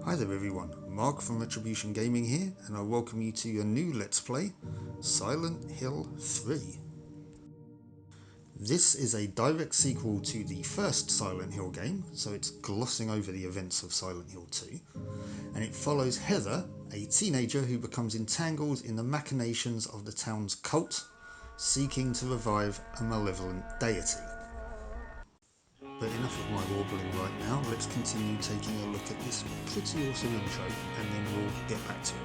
Hi there everyone, Mark from Retribution Gaming here, and I welcome you to your new Let's Play, Silent Hill 3. This is a direct sequel to the first Silent Hill game, so it's glossing over the events of Silent Hill 2, and it follows Heather, a teenager who becomes entangled in the machinations of the town's cult, seeking to revive a malevolent deity. But enough of my warbling right now, let's continue taking a look at this pretty awesome intro and then we'll get back to it.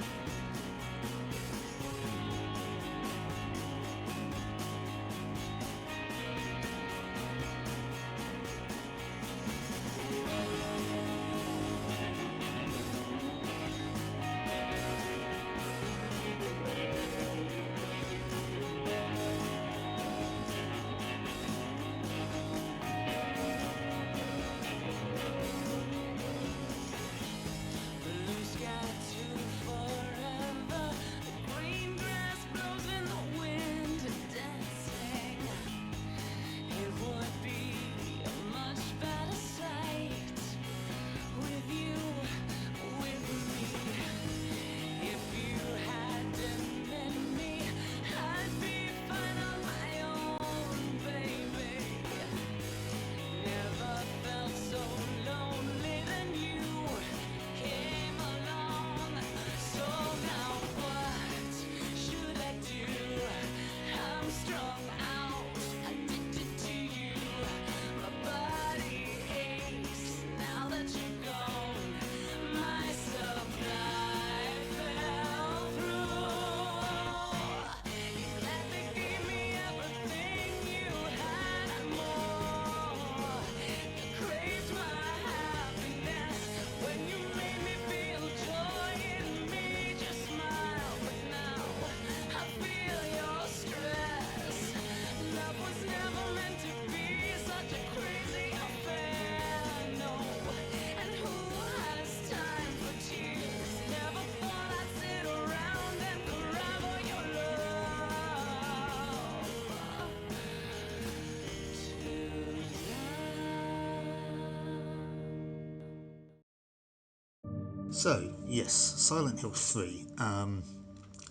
So, yes, Silent Hill 3.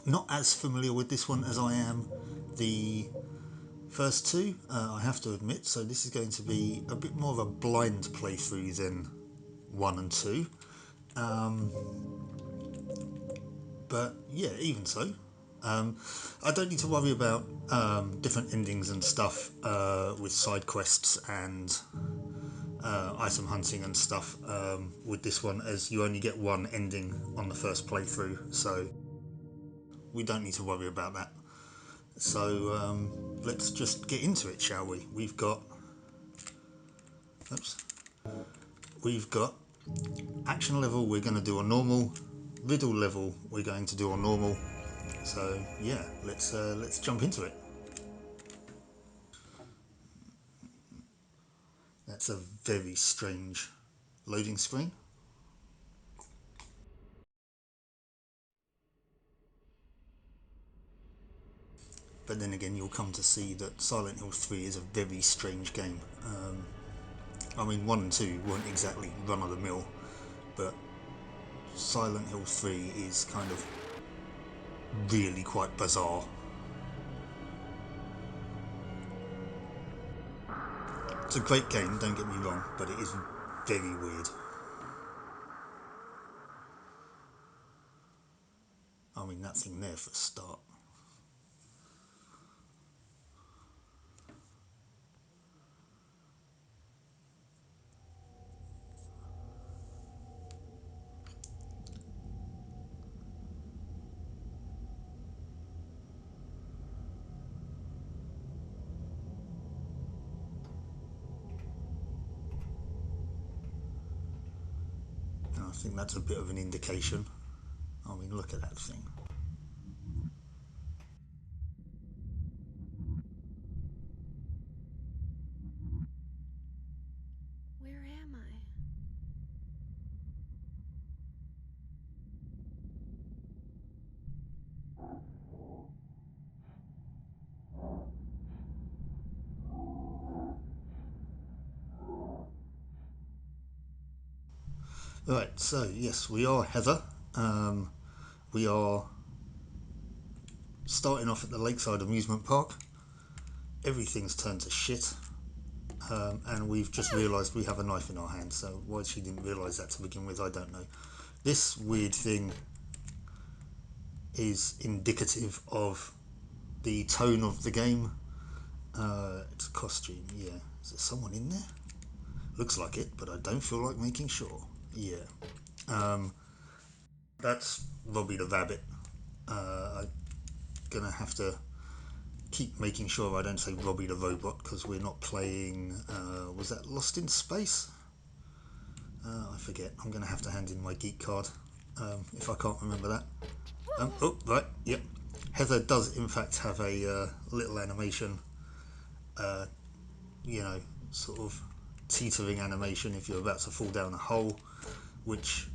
Not as familiar with this one as I am the first two, I have to admit, so this is going to be a bit more of a blind playthrough than 1 and 2. But yeah, even so. I don't need to worry about different endings and stuff with side quests and item hunting and stuff with this one, as you only get one ending on the first playthrough, so we don't need to worry about that. So let's just get into it, shall we? We've got action level we're going to do on normal, riddle level we're going to do on normal. So yeah, let's jump into it. That's a very strange loading screen. But then again, you'll come to see that Silent Hill 3 is a very strange game. I mean, 1 and 2 weren't exactly run-of-the-mill, but Silent Hill 3 is kind of really quite bizarre. It's a great game, don't get me wrong, but it is very weird. I mean, that thing there for a start. And I think that's a bit of an indication. I mean, look at that thing. Where am I? Right, so yes, we are Heather. We are starting off at the Lakeside Amusement Park. Everything's turned to shit. And we've just realised we have a knife in our hand. So why she didn't realise that to begin with, I don't know. This weird thing is indicative of the tone of the game. It's a costume, yeah. Is there someone in there? Looks like it, but I don't feel like making sure. Yeah. That's Robbie the Rabbit. I'm gonna have to keep making sure I don't say Robbie the Robot because we're not playing. Was that Lost in Space? I forget. I'm gonna have to hand in my geek card if I can't remember that. Oh, right, yep. Heather does in fact have a little animation, you know, sort of teetering animation if you're about to fall down a hole, which,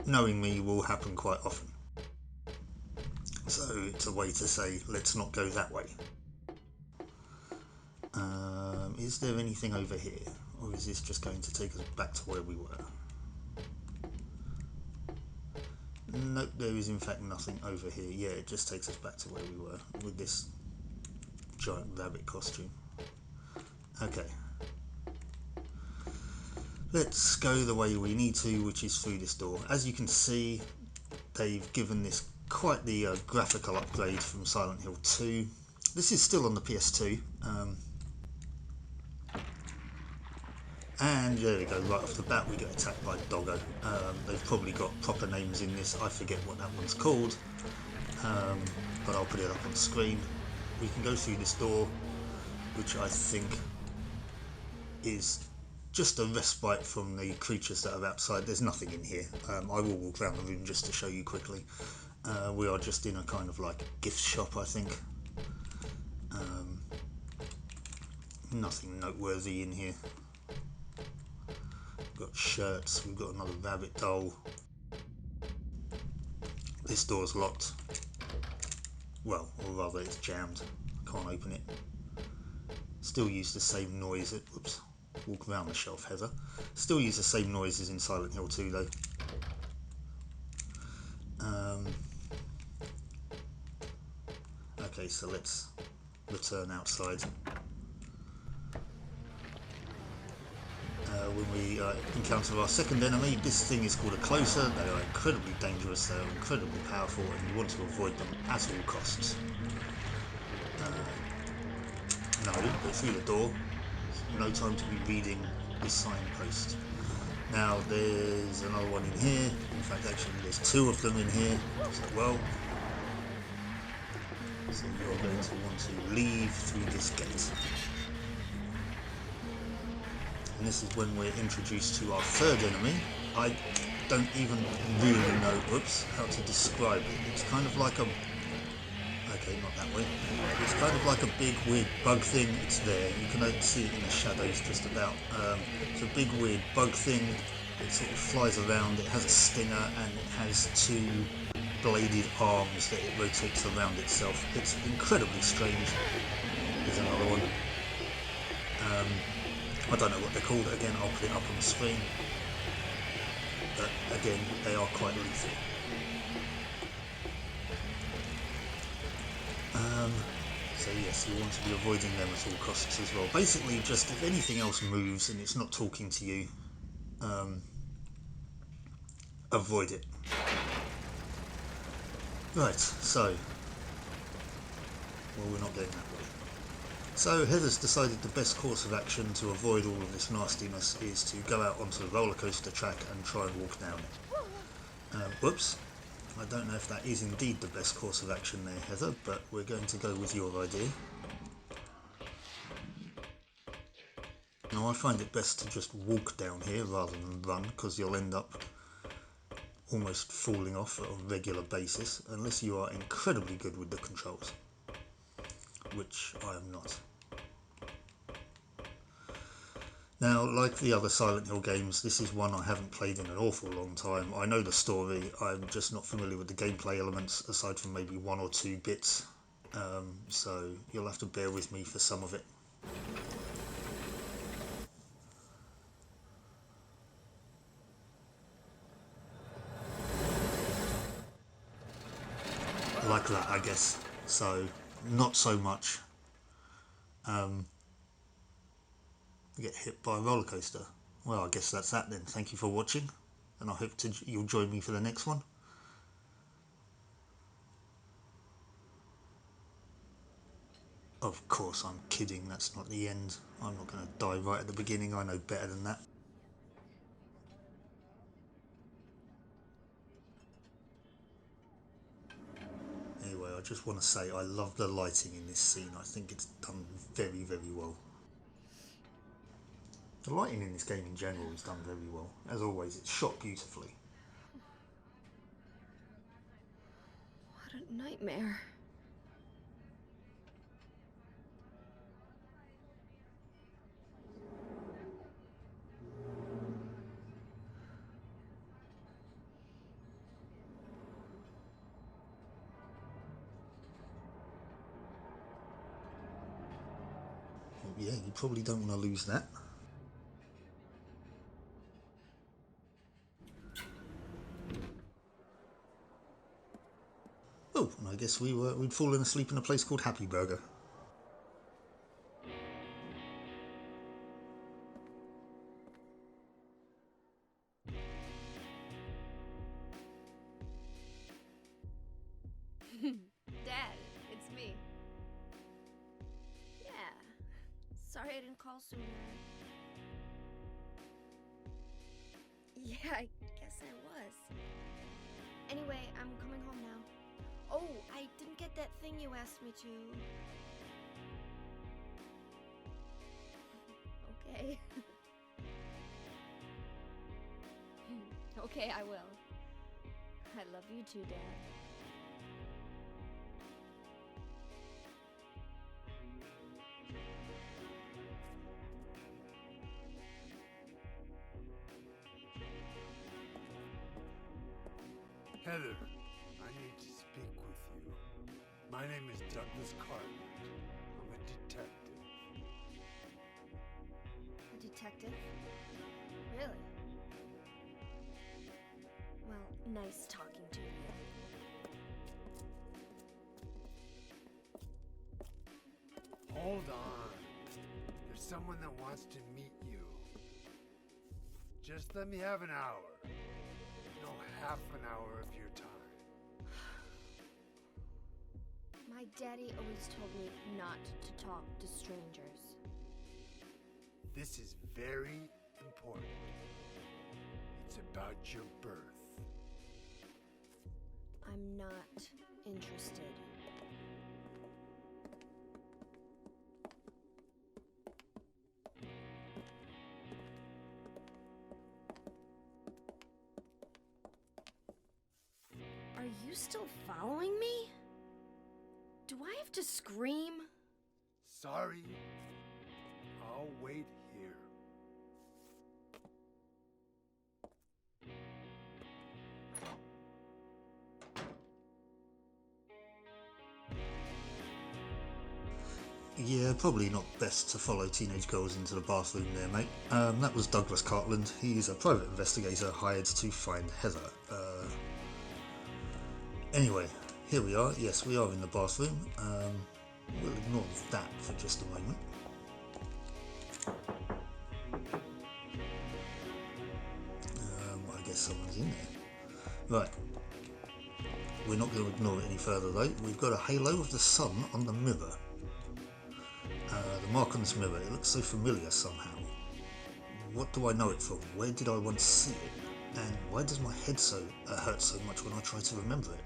knowing me, will happen quite often. So it's a way to say, let's not go that way. Is there anything over here? Or is this just going to take us back to where we were? Nope, there is in fact nothing over here. Yeah, it just takes us back to where we were with this giant rabbit costume. Okay. Let's go the way we need to, which is through this door. As you can see, they've given this quite the graphical upgrade from Silent Hill 2. This is still on the PS2. And there we go, right off the bat we get attacked by Doggo. They've probably got proper names in this, I forget what that one's called, but I'll put it up on screen. We can go through this door, which I think is just a respite from the creatures that are outside. There's nothing in here. I will walk around the room just to show you quickly. We are just in a kind of like gift shop, I think. Nothing noteworthy in here. We've got shirts, we've got another rabbit doll. This door's locked. Well, or rather it's jammed. I can't open it. Still use the same noise. Oops. Walk around the shelf, Heather. Still use the same noises in Silent Hill 2 though. Okay, so let's return outside. When we encounter our second enemy, this thing is called a closer. They are incredibly dangerous, they are incredibly powerful, and you want to avoid them at all costs. No, but through the door. No time to be reading this signpost. Now there's another one in here. In fact, actually there's two of them in here as well. So you're going to want to leave through this gate. And this is when we're introduced to our third enemy. I don't even really know, how to describe it. It's kind of like a... Okay, not that way. It's kind of like a big weird bug thing. It's there. You can see it in the shadows just about. It's a big weird bug thing. It sort of flies around. It has a stinger and it has two bladed arms that it rotates around itself. It's incredibly strange. There's another one. I don't know what they're called. Again, I'll put it up on the screen. But again, they are quite lethal. So yes, you want to be avoiding them at all costs as well. Basically, just if anything else moves and it's not talking to you, avoid it. Right, so... Well, we're not going that way. So Heather's decided the best course of action to avoid all of this nastiness is to go out onto the roller coaster track and try and walk down it. Whoops. I don't know if that is indeed the best course of action there, Heather, but we're going to go with your idea. Now I find it best to just walk down here rather than run, because you'll end up almost falling off on a regular basis, unless you are incredibly good with the controls, which I am not. Now, like the other Silent Hill games, this is one I haven't played in an awful long time. I know the story, I'm just not familiar with the gameplay elements, aside from maybe one or two bits, so you'll have to bear with me for some of it. like that, I guess. So not so much get hit by a roller coaster. Well, I guess that's that then. Thank you for watching, and I hope you'll join me for the next one. Of course, I'm kidding. That's not the end. I'm not going to die right at the beginning. I know better than that. Anyway, I just want to say I love the lighting in this scene. I think it's done very, very well. The lighting in this game in general is done very well. As always, it's shot beautifully. What a nightmare. Yeah, you probably don't want to lose that. Oh, and I guess we'd fallen asleep in a place called Happy Burger. Dad, it's me. Yeah. Sorry I didn't call sooner. Yeah, I guess I was. Anyway, I'm coming home now. Oh, I didn't get that thing you asked me to. Okay. Okay, I will. I love you too, Dad. Heather, I need to speak with you. My name is Douglas Cartland. I'm a detective. A detective? Really? Well, nice talking to you. Hold on. There's someone that wants to meet you. Just let me have an hour. No, half an hour of your time. My daddy always told me not to talk to strangers. This is very important. It's about your birth. I'm not interested. Are you still following me? Do I have to scream? Sorry. I'll wait here. Yeah, probably not best to follow teenage girls into the bathroom there, mate. That was Douglas Cartland. He's a private investigator hired to find Heather. Anyway, here we are. Yes, we are in the bathroom. We'll ignore that for just a moment. I guess someone's in there. Right. We're not going to ignore it any further though. We've got a halo of the sun on the mirror. The mark on this mirror, it looks so familiar somehow. What do I know it from? Where did I once see it? And why does my head hurt so much when I try to remember it?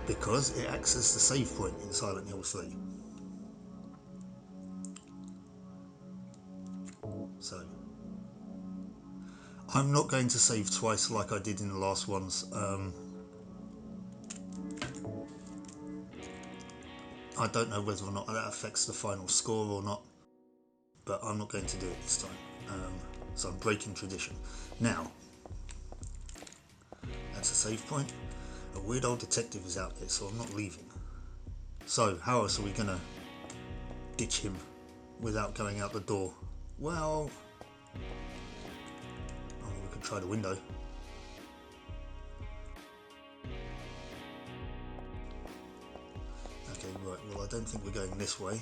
Because it acts as the save point in Silent Hill 3. So, I'm not going to save twice like I did in the last ones. I don't know whether or not that affects the final score or not, but I'm not going to do it this time. So I'm breaking tradition. Now, that's a save point. A weird old detective is out there, so I'm not leaving. So, how else are we going to ditch him without going out the door? Well, I mean, we could try the window. Well, I don't think we're going this way.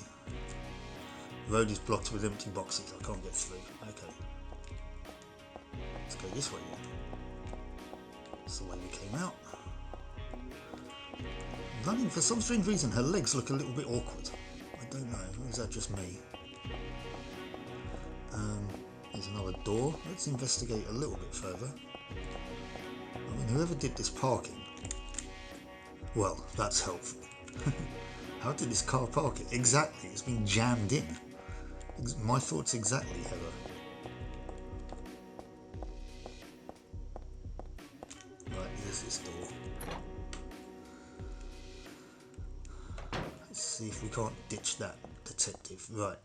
The road is blocked with empty boxes. I can't get through. Okay. Let's go this way then. That's the way we came out. Running, for some strange reason, her legs look a little bit awkward. I don't know. Or is that just me? There's another door. Let's investigate a little bit further. I mean, whoever did this parking, well, that's helpful. How did this car park it? Exactly, it's been jammed in. My thoughts exactly, Heather. Right, here's this door. Let's see if we can't ditch that detective. Right.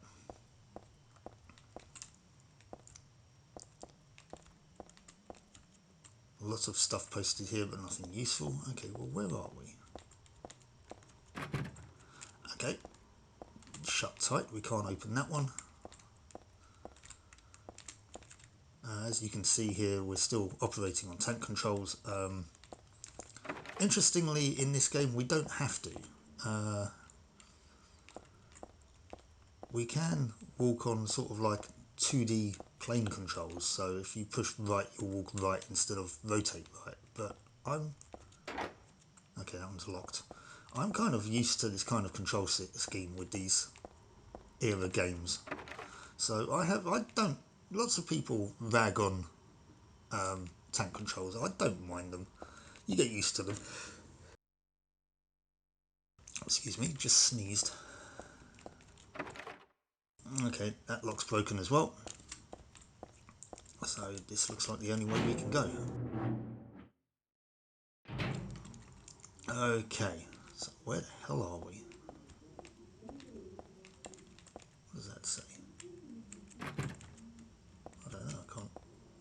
Lots of stuff posted here, but nothing useful. Okay, well, where are we? Okay. Shut tight, we can't open that one. As you can see here, we're still operating on tank controls. Interestingly, in this game, we don't have to. We can walk on sort of like 2D plane controls, so if you push right, you'll walk right instead of rotate right. But okay, that one's locked. I'm kind of used to this kind of control scheme with these era games. So lots of people rag on tank controls. I don't mind them. You get used to them. Excuse me, just sneezed. Okay, that lock's broken as well. So this looks like the only way we can go. Okay, so where the hell are we? What does that say? I don't know, I can't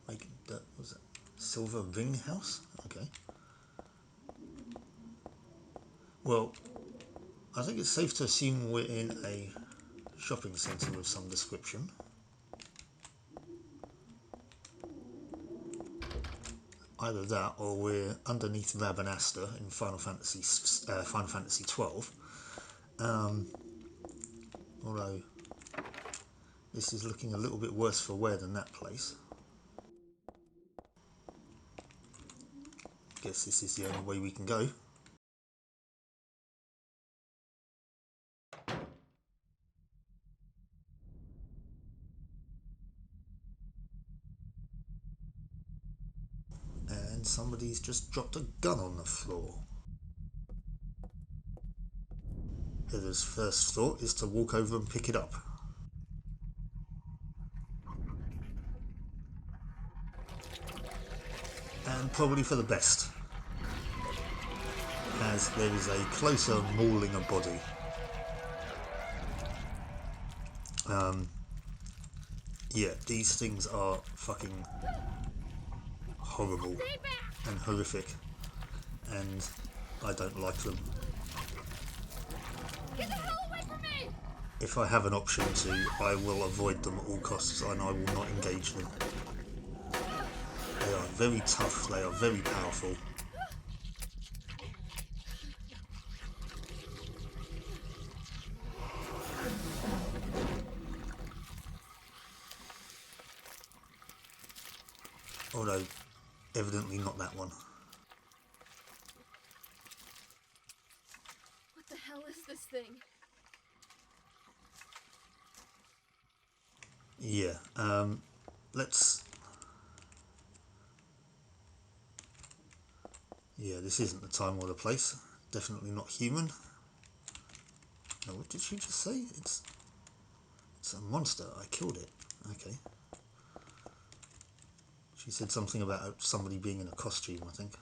make it. What was that? Silver Ring House? Okay. Well, I think it's safe to assume we're in a shopping centre of some description. Either that, or we're underneath Rabanasta in Final Fantasy 12. Although this is looking a little bit worse for wear than that place. Guess this is the only way we can go. And somebody's just dropped a gun on the floor. Heather's first thought is to walk over and pick it up. And probably for the best, as there is a closer mauling a body. Yeah, these things are fucking horrible and horrific, and I don't like them. Get the hell away from me! If I have an option to, I will avoid them at all costs, and I will not engage them. They are very tough, they are very powerful. Although, evidently not that one. What the hell is this thing? Yeah, let's... Yeah, this isn't the time or the place. Definitely not human. No, what did she just say? It's a monster. I killed it. Okay. She said something about somebody being in a costume, I think.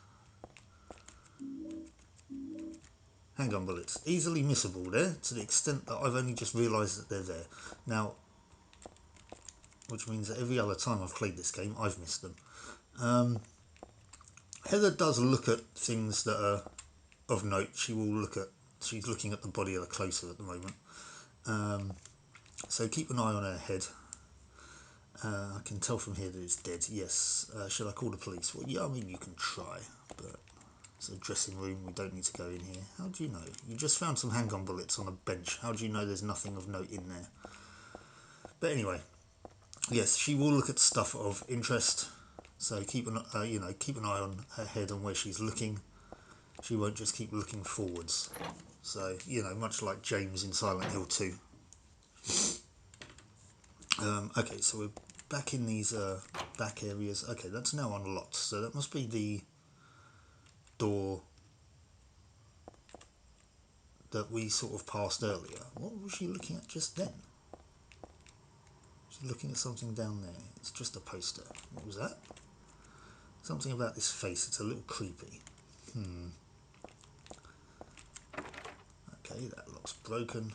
Handgun bullets. Easily missable there, to the extent that I've only just realised that they're there. Now, which means that every other time I've played this game, I've missed them. Heather does look at things that are of note. She's looking at the body of the closer at the moment. So keep an eye on her head. I can tell from here that it's dead. Yes. Should I call the police? Well, yeah, I mean, you can try, but It's a dressing room, we don't need to go in here. How do you know? You just found some handgun bullets on a bench. How do you know there's nothing of note in there? But anyway, yes, she will look at stuff of interest. So keep an eye on her head and where she's looking. She won't just keep looking forwards. So, much like James in Silent Hill 2. Okay, so we're back in these back areas. Okay, that's now unlocked. So that must be the door that we sort of passed earlier. What was she looking at just then? She's looking at something down there. It's just a poster. What was that? Something about this face. It's a little creepy. Okay, that lock's broken.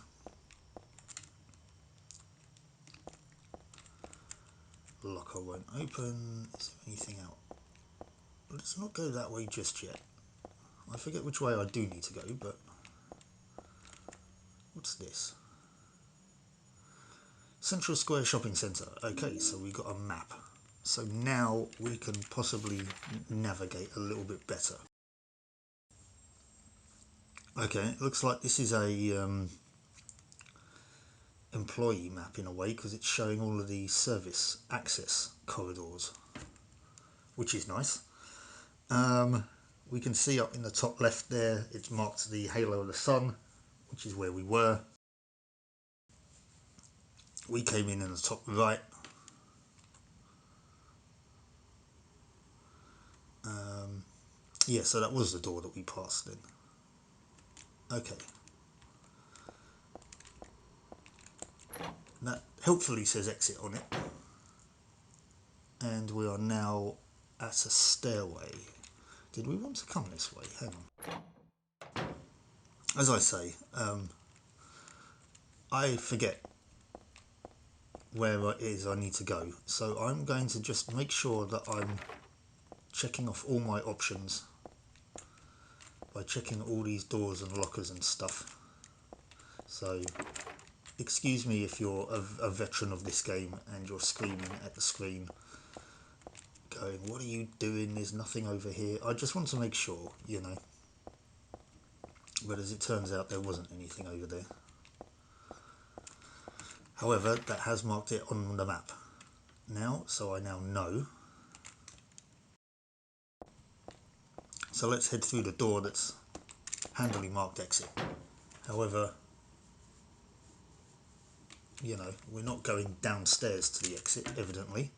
Locker won't open. Is there anything out? Let's not go that way just yet. I forget which way I do need to go, but... What's this? Central Square Shopping Centre. Okay, so we got a map. So now we can possibly navigate a little bit better. Okay, it looks like this is a employee map in a way, because it's showing all of the service access corridors, which is nice. We can see up in the top left there, it's marked the halo of the sun, which is where we were. We came in the top right. Yeah, so that was the door that we passed in. Okay. That helpfully says exit on it. And we are now at a stairway. Did we want to come this way? Hang on. As I say, I forget where it is I need to go. So I'm going to just make sure that I'm checking off all my options by checking all these doors and lockers and stuff. So excuse me if you're a veteran of this game and you're screaming at the screen going, what are you doing, there's nothing over here. I just want to make sure, but as it turns out there wasn't anything over there. However, that has marked it on the map now, so I now know. So let's head through the door that's handily marked exit. However, we're not going downstairs to the exit, evidently.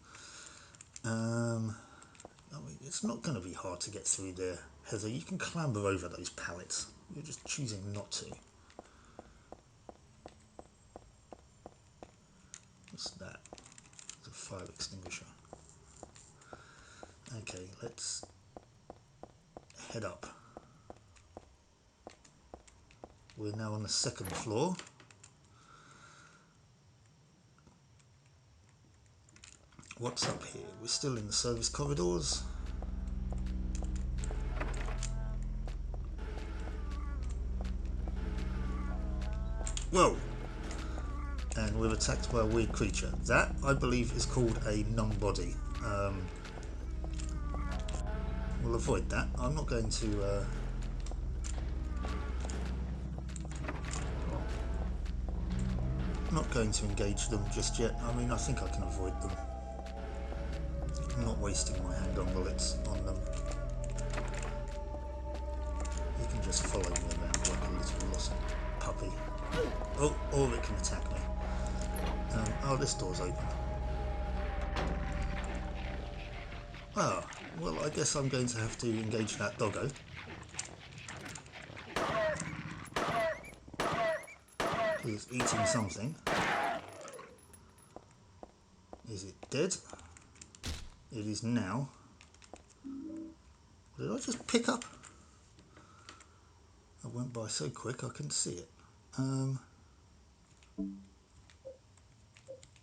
It's not going to be hard to get through there, Heather. You can clamber over those pallets. You're just choosing not to. What's that? It's a fire extinguisher. Okay, let's head up. We're now on the second floor. What's up here? We're still in the service corridors. Whoa! And we're attacked by a weird creature. That, I believe, is called a non-body. We'll avoid that. I'm not going to... not going to engage them just yet. I mean, I think I can avoid them. I'm not wasting my handgun bullets on them. You can just follow me around like a little lost puppy. Oh, or it can attack me. Oh, this door's open. Ah, well, I guess I'm going to have to engage that doggo. It's eating something. Is it dead? It is now. What did I just pick up? It went by so quick I couldn't see it.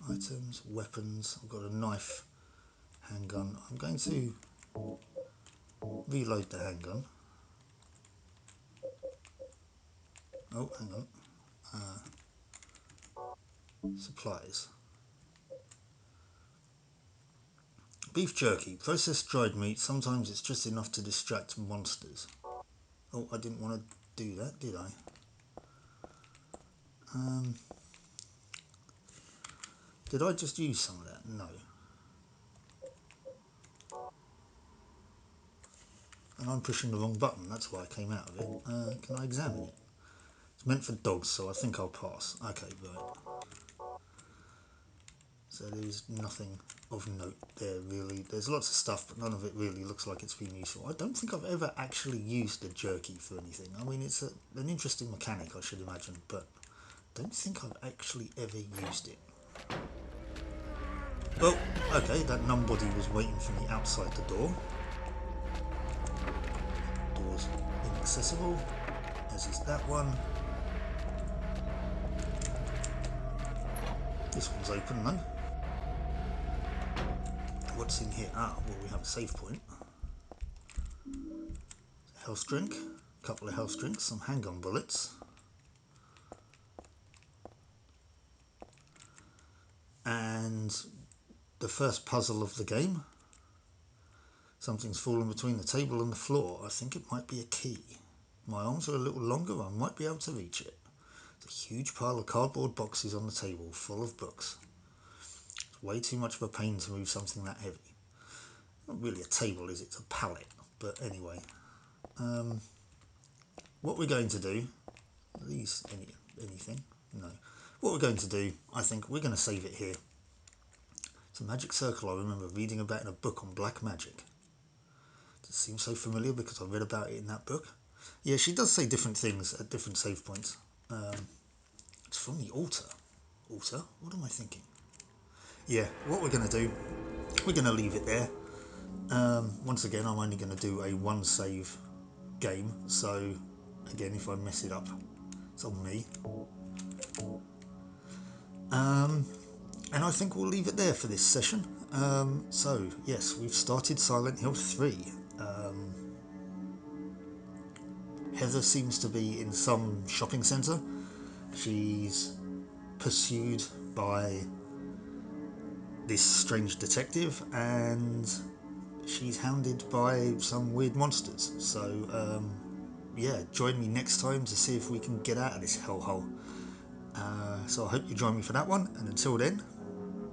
Items, weapons. I've got a knife, handgun. I'm going to reload the handgun. Oh, hang on. Supplies. Beef jerky. Processed dried meat. Sometimes it's just enough to distract monsters. Oh, I didn't want to do that, did I? Did I just use some of that? No. And I'm pushing the wrong button, that's why I came out of it. Can I examine it? It's meant for dogs, so I think I'll pass. Okay, right. So there's nothing of note there really. There's lots of stuff, but none of it really looks like it's been useful. I don't think I've ever actually used the jerky for anything. I mean, it's an interesting mechanic, I should imagine, but I don't think I've actually ever used it. Well, okay, that numbody was waiting for me outside the door. Door's inaccessible, as is that one. This one's open though. What's in here? Ah, well, we have a save point. Health drink, a couple of health drinks, some handgun bullets. And the first puzzle of the game. Something's fallen between the table and the floor. I think it might be a key. My arms are a little longer, I might be able to reach it. There's a huge pile of cardboard boxes on the table, full of books. It's way too much of a pain to move something that heavy. Not really a table, is it? It's a pallet. But anyway. What we're going to do... Are these anything? No. What we're going to do, I think, we're going to save it here. It's a magic circle I remember reading about in a book on black magic. Does it seem so familiar because I read about it in that book? Yeah, she does say different things at different save points. It's from the altar. Altar? What am I thinking? Yeah, what we're going to do, we're going to leave it there. Once again, I'm only going to do a one save game, so again, if I mess it up, it's on me. And I think we'll leave it there for this session. So, yes, we've started Silent Hill 3. Heather seems to be in some shopping centre. She's pursued by this strange detective and she's hounded by some weird monsters. So, yeah, join me next time to see if we can get out of this hellhole. So I hope you join me for that one, and until then,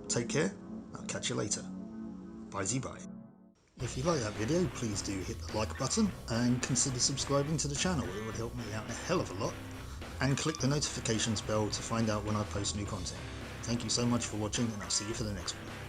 take care. I'll catch you later. Bye-bye. If you like that video, please do hit the like button and consider subscribing to the channel. It would help me out a hell of a lot. And click the notifications bell to find out when I post new content. Thank you so much for watching, and I'll see you for the next one.